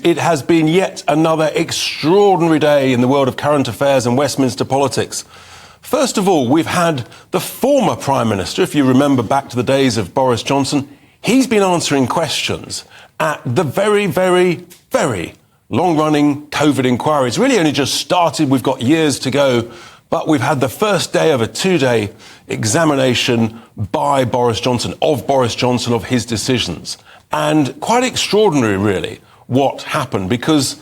it has been yet another extraordinary day in the world of current affairs and Westminster politics. First of all, we've had the former Prime Minister, if you remember back to the days of Boris Johnson, he's been answering questions at the very, very, very long-running COVID inquiry. It's really only just started. We've got years to go. But we've had the first day of a two-day examination by Boris Johnson, of his decisions. And quite extraordinary, really, what happened, because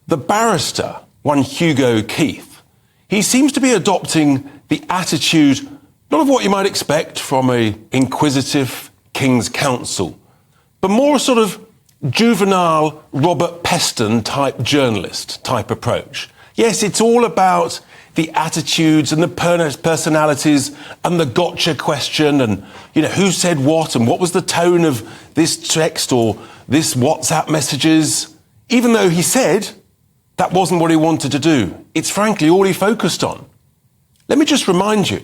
the barrister, one Hugo Keith, he seems to be adopting the attitude, not of what you might expect from an inquisitive King's Counsel, but more a sort of juvenile Robert Peston type journalist type approach. Yes, it's all about the attitudes and the personalities and the gotcha question and, you know, who said what and what was the tone of this text or this WhatsApp messages, even though he said that wasn't what he wanted to do. It's frankly all he focused on. Let me just remind you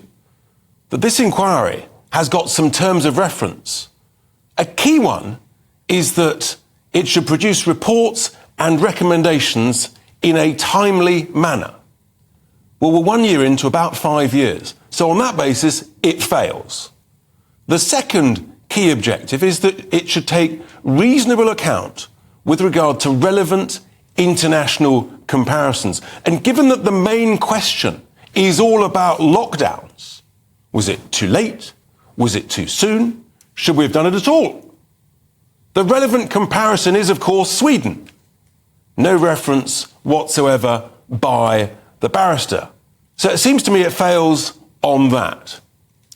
that this inquiry has got some terms of reference. A key one is that it should produce reports and recommendations in a timely manner. Well, we're 1 year into about 5 years. So on that basis, it fails. The second key objective is that it should take reasonable account with regard to relevant international comparisons. And given that the main question is all about lockdowns, was it too late? Was it too soon? Should we have done it at all? The relevant comparison is, of course, Sweden. No reference whatsoever by the barrister. So it seems to me it fails on that.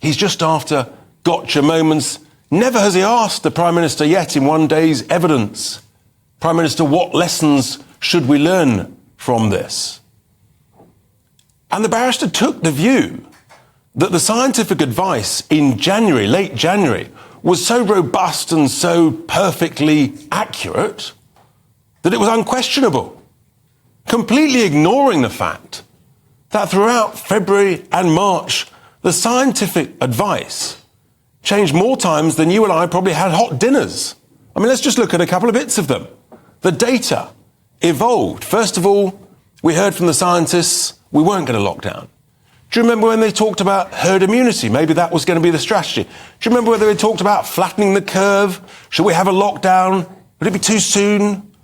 He's just after gotcha moments. Never has he asked the Prime Minister yet in one day's evidence, Prime Minister, what lessons should we learn from this? And the barrister took the view that the scientific advice in January, late January, was so robust and so perfectly accurate that it was unquestionable, completely ignoring the fact that throughout February and March, the scientific advice changed more times than you and I probably had hot dinners. I mean, let's just look at a couple of bits of them. The data evolved. First of all, we heard from the scientists we weren't going to lock down. Do you remember when they talked about herd immunity? Maybe that was going to be the strategy. Do you remember whether they talked about flattening the curve? Should we have a lockdown? Would it be too soon?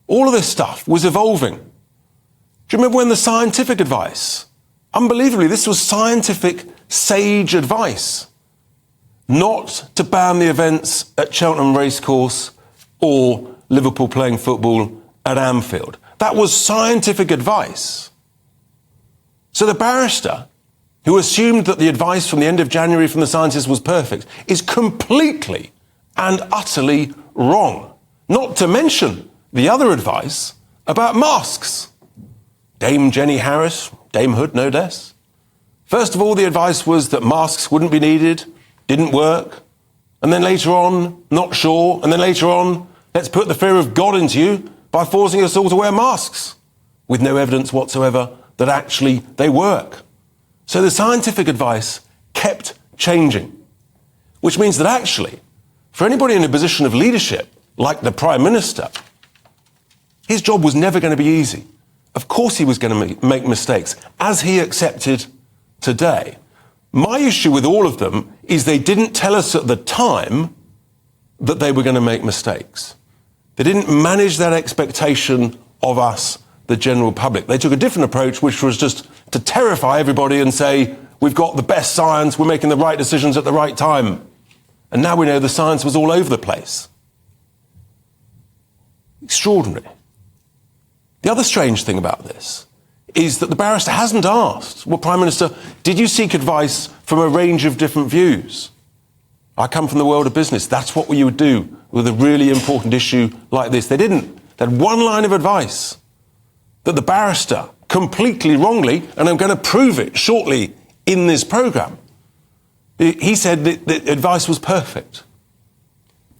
All of this stuff was evolving. Do you remember when the scientific advice, unbelievably, this was scientific, sage advice, not to ban the events at Cheltenham Racecourse or Liverpool playing football at Anfield. That was scientific advice. So the barrister, who assumed that the advice from the end of January from the scientists was perfect, is completely and utterly wrong. Not to mention the other advice about masks. Dame Jenny Harris, Dame Hood no less. First of all, the advice was that masks wouldn't be needed, didn't work. And then later on, not sure. And then later on, let's put the fear of God into you by forcing us all to wear masks, with no evidence whatsoever that actually they work. So the scientific advice kept changing, which means that actually, for anybody in a position of leadership, like the Prime Minister, his job was never going to be easy. Of course he was going to make mistakes, as he accepted today. My issue with all of them is they didn't tell us at the time that they were going to make mistakes. They didn't manage that expectation of us, the general public. They took a different approach, which was just to terrify everybody and say, we've got the best science, we're making the right decisions at the right time. And now we know the science was all over the place. Extraordinary. The other strange thing about this is that the barrister hasn't asked, well, Prime Minister, did you seek advice from a range of different views? I come from the world of business. That's what you would do with a really important issue like this. They didn't. They had one line of advice that the barrister, completely wrongly, and I'm going to prove it shortly in this programme, he said that the advice was perfect.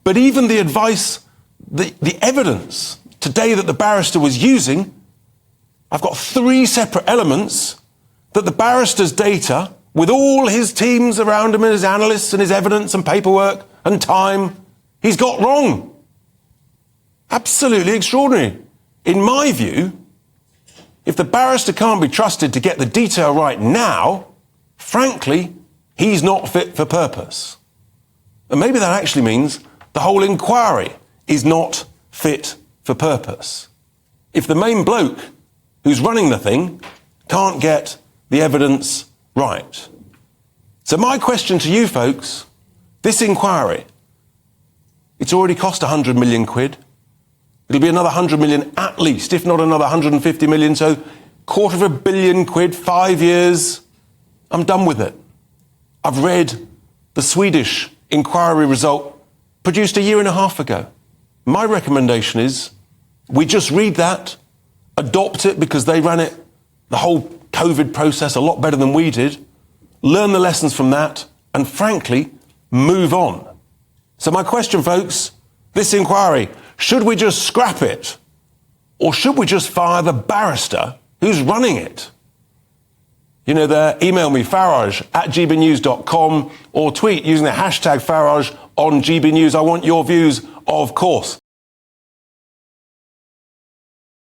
But even the advice, the evidence today that the barrister was using, I've got 3 separate elements that the barrister's data, with all his teams around him and his analysts and his evidence and paperwork and time, he's got wrong. Absolutely extraordinary. In my view, if the barrister can't be trusted to get the detail right now, frankly, he's not fit for purpose. And maybe that actually means the whole inquiry is not fit for purpose. If the main bloke who's running the thing can't get the evidence right. So my question to you folks, this inquiry, it's already cost 100 million quid. It'll be another 100 million at least, if not another 150 million, so £250 million quid, 5 years. I'm done with it. I've read the Swedish inquiry result produced a year and a half ago. My recommendation is we just read that, adopt it because they ran it, the whole COVID process, a lot better than we did, learn the lessons from that, and frankly, move on. So my question, folks, this inquiry, should we just scrap it? Or should we just fire the barrister who's running it? You know, email me, farage@gbnews.com, or tweet using the hashtag Farage on GB News. I want your views, of course.